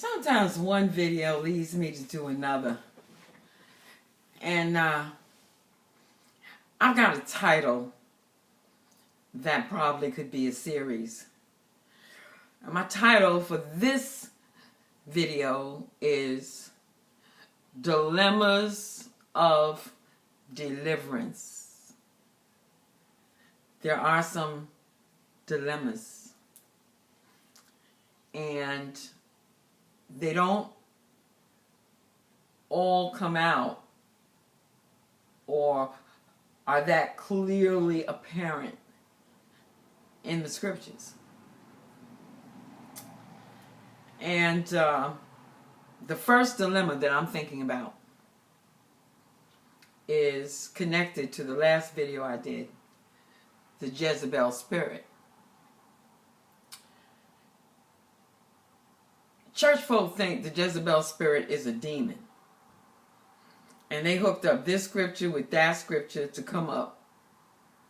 Sometimes one video leads me to do another. And I've got a title that probably could be a series. And my title for this video is Dilemmas of Deliverance. There are some dilemmas, and they don't all come out or are that clearly apparent in the scriptures. And the first dilemma that I'm thinking about is connected to the last video I did, the Jezebel spirit. Church folk think the Jezebel spirit is a demon. And they hooked up this scripture with that scripture to come up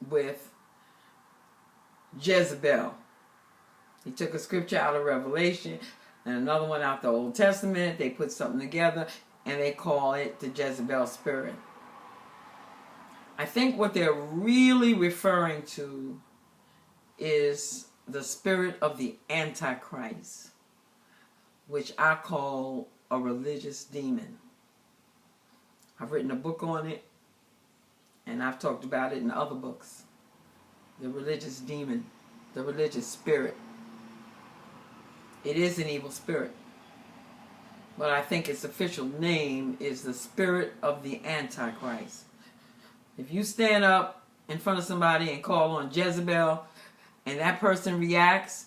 with Jezebel. He took a scripture out of Revelation and another one out the Old Testament. They put something together and they call it the Jezebel spirit. I think what they're really referring to is the spirit of the Antichrist, which I call a religious demon. I've written a book on it, and I've talked about it in other books. The religious demon, the religious spirit. It is an evil spirit, but I think its official name is the spirit of the Antichrist. If you stand up in front of somebody and call on Jezebel, and that person reacts,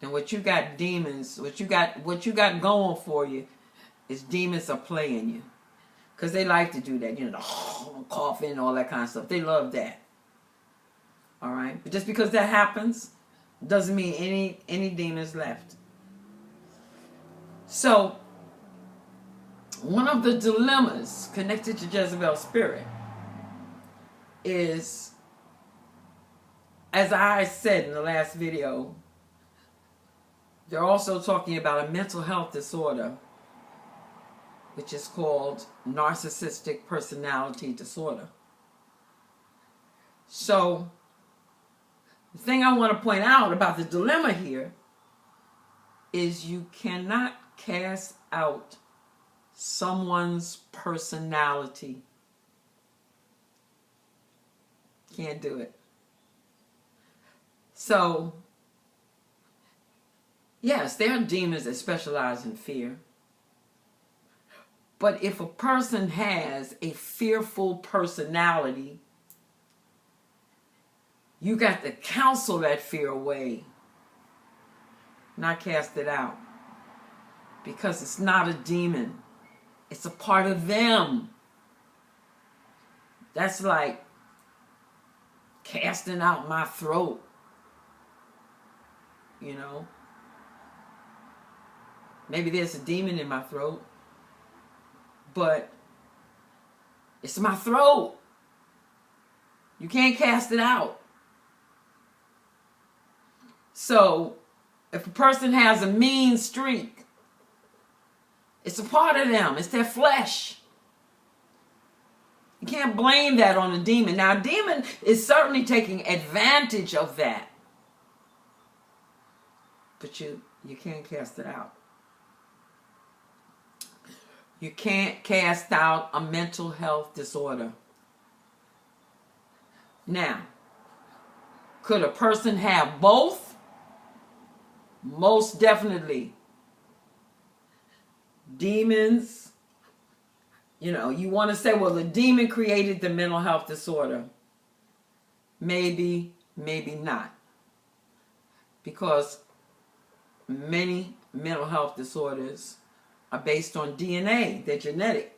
then what you got demons, what you got going for you is demons are playing you. Because they like to do that, coughing and all that kind of stuff. They love that. All right? But just because that happens doesn't mean any demons left. So, one of the dilemmas connected to Jezebel's spirit is, as I said in the last video, they're also talking about a mental health disorder, which is called narcissistic personality disorder. So, the thing I want to point out about the dilemma here is you cannot cast out someone's personality. Can't do it. So, yes, there are demons that specialize in fear. But if a person has a fearful personality, you got to counsel that fear away, not cast it out. Because it's not a demon. It's a part of them. That's like casting out my throat. Maybe there's a demon in my throat, but it's my throat. You can't cast it out. So, if a person has a mean streak, it's a part of them. It's their flesh. You can't blame that on a demon. Now, a demon is certainly taking advantage of that. But you can't cast it out. You can't cast out a mental health disorder. Now, could a person have both? Most definitely. Demons, you want to say, well, the demon created the mental health disorder. Maybe, maybe not. Because many mental health disorders are based on DNA. They're genetic.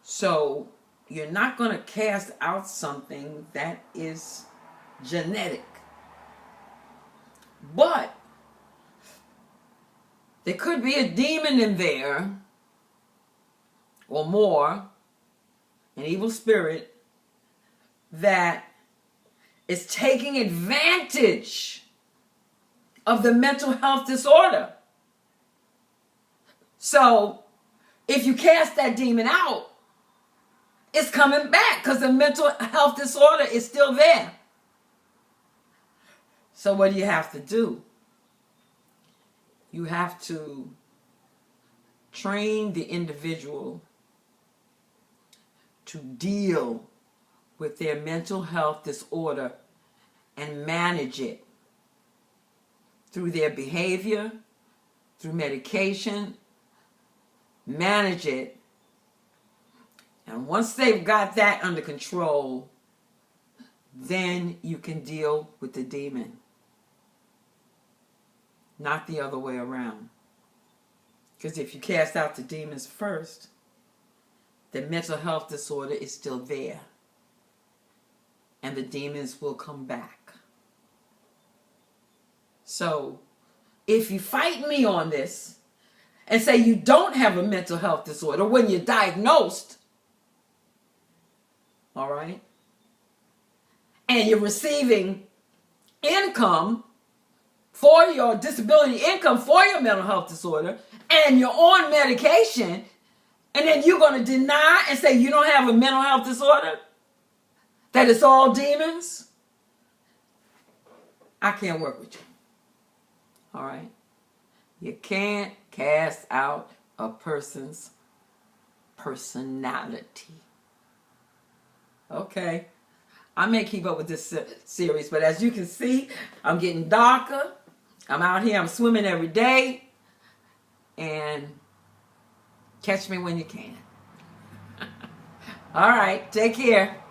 So you're not going to cast out something that is genetic. But there could be a demon in there, or more, an evil spirit, that is taking advantage of the mental health disorder. So if you cast that demon out, it's coming back because the mental health disorder is still there. So what do you have to do? You have to train the individual to deal with their mental health disorder and manage it through their behavior, through medication, manage it. And once they've got that under control, then you can deal with the demon. Not the other way around. Because if you cast out the demons first, the mental health disorder is still there. And the demons will come back. So, if you fight me on this and say you don't have a mental health disorder when you're diagnosed, all right, and you're receiving income for your disability income for your mental health disorder, and you're on medication, and then you're going to deny and say you don't have a mental health disorder, that it's all demons, I can't work with you. All right? You can't cast out a person's personality. Okay. I may keep up with this series, but as you can see, I'm getting darker. I'm out here, I'm swimming every day. And catch me when you can. All right, take care.